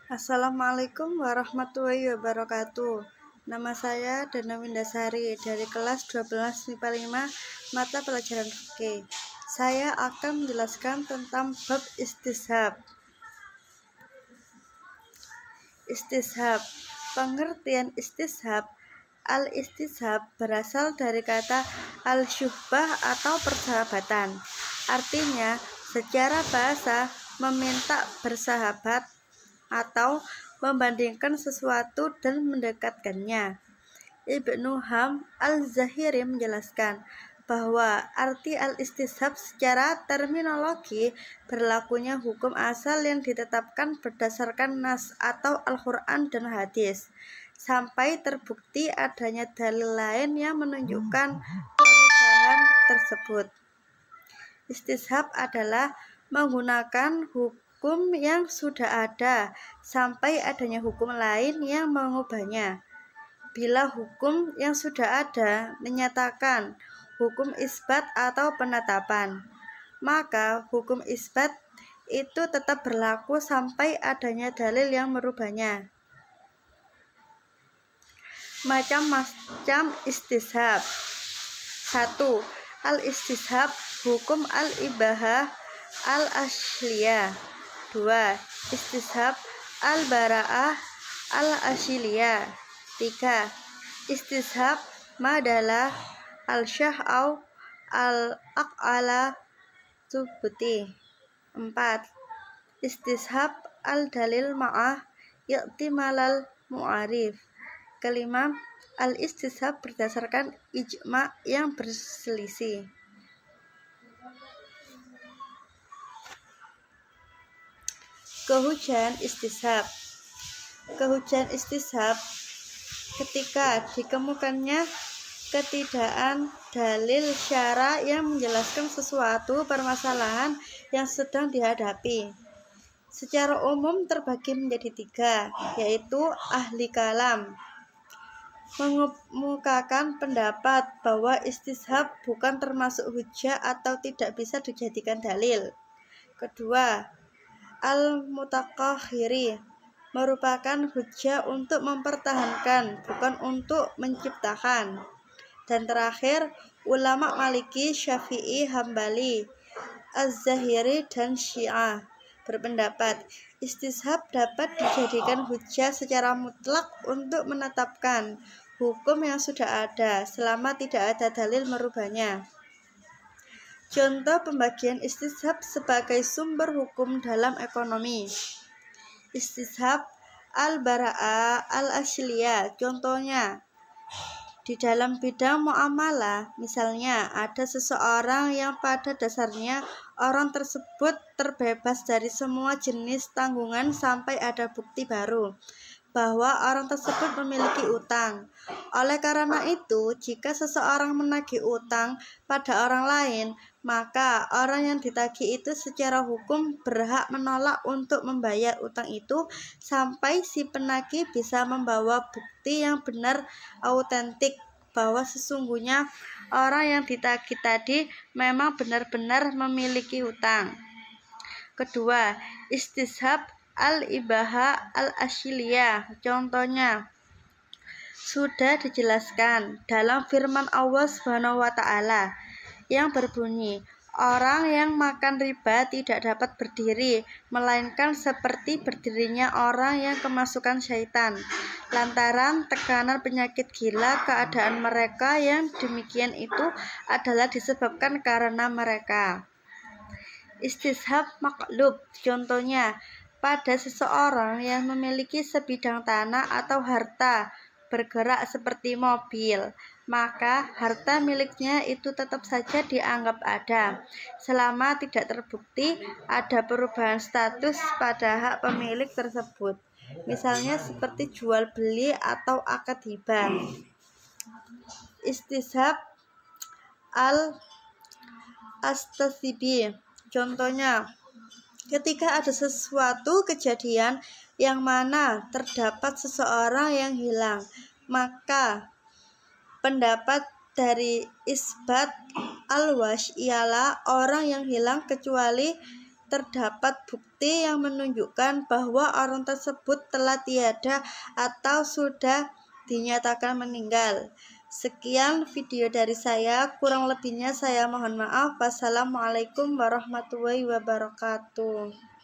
Assalamualaikum warahmatullahi wabarakatuh. Nama saya Dana Windasari dari kelas 12 MIPA 5 mata pelajaran fikih. Saya akan menjelaskan tentang bab istishab. Istishab. Pengertian istishab. Al-istishab berasal dari kata al-syuhbah atau persahabatan. Artinya, secara bahasa meminta bersahabat atau membandingkan sesuatu dan mendekatkannya. Ibnu Ham al-Zahiri menjelaskan bahwa arti al-istishab secara terminologi berlakunya hukum asal yang ditetapkan berdasarkan nas atau Al-Quran dan hadis sampai terbukti adanya dalil lain yang menunjukkan perubahan tersebut. Istishab adalah menggunakan hukum yang sudah ada sampai adanya hukum lain yang mengubahnya. Bila hukum yang sudah ada menyatakan hukum isbat atau penetapan, maka hukum isbat itu tetap berlaku sampai adanya dalil yang merubahnya. Macam-macam istishab. 1. Al-istishab hukum al-ibahah al-asliyah. 2. Istishab al-bara'ah al-asliyah. 3. Istishab madalah al-syah'aw al-aq'ala tubuti. 4. Istishab al-dalil ma'ah i'timalal mu'arif. Kelima, al-istishab berdasarkan ijma' yang berselisih. Kehujanan istishab. Kehujanan istishab ketika ditemukannya ketidakan dalil syara yang menjelaskan sesuatu permasalahan yang sedang dihadapi. Secara umum terbagi menjadi 3, yaitu ahli kalam mengemukakan pendapat bahwa istishab bukan termasuk hujjah atau tidak bisa dijadikan dalil. Kedua, al-mutaqakhiri merupakan hujjah untuk mempertahankan, bukan untuk menciptakan. Dan terakhir, ulama Maliki, Syafi'i, Hambali, Az-Zahiri, dan Syiah berpendapat istishab dapat dijadikan hujjah secara mutlak untuk menetapkan hukum yang sudah ada selama tidak ada dalil merubahnya. Contoh pembagian istishab sebagai sumber hukum dalam ekonomi. Istishab al-bara'ah al-asliyah. Contohnya, di dalam bidang muamalah, misalnya ada seseorang yang pada dasarnya orang tersebut terbebas dari semua jenis tanggungan sampai ada bukti baru bahwa orang tersebut memiliki utang. Oleh karena itu, jika seseorang menagih utang pada orang lain, maka orang yang ditagih itu secara hukum berhak menolak untuk membayar utang itu sampai si penagih bisa membawa bukti yang benar autentik bahwa sesungguhnya orang yang ditagih tadi memang benar-benar memiliki hutang. Kedua, istishab al-ibahah al-asliyah. Contohnya sudah dijelaskan dalam firman Allah Subhanahu wa taala yang berbunyi, orang yang makan riba tidak dapat berdiri, melainkan seperti berdirinya orang yang kemasukan syaitan. Lantaran tekanan penyakit gila, keadaan mereka yang demikian itu adalah disebabkan karena mereka. Istishab maqlub. Contohnya, pada seseorang yang memiliki sebidang tanah atau harta bergerak seperti mobil, maka harta miliknya itu tetap saja dianggap ada selama tidak terbukti ada perubahan status pada hak pemilik tersebut, misalnya seperti jual beli atau akad hibah. Istishab al-astasibi. Contohnya, ketika ada sesuatu kejadian yang mana terdapat seseorang yang hilang, maka pendapat dari isbat al-wash ialah orang yang hilang kecuali terdapat bukti yang menunjukkan bahwa orang tersebut telah tiada atau sudah dinyatakan meninggal. Sekian video dari saya, kurang lebihnya saya mohon maaf. Wassalamualaikum warahmatullahi wabarakatuh.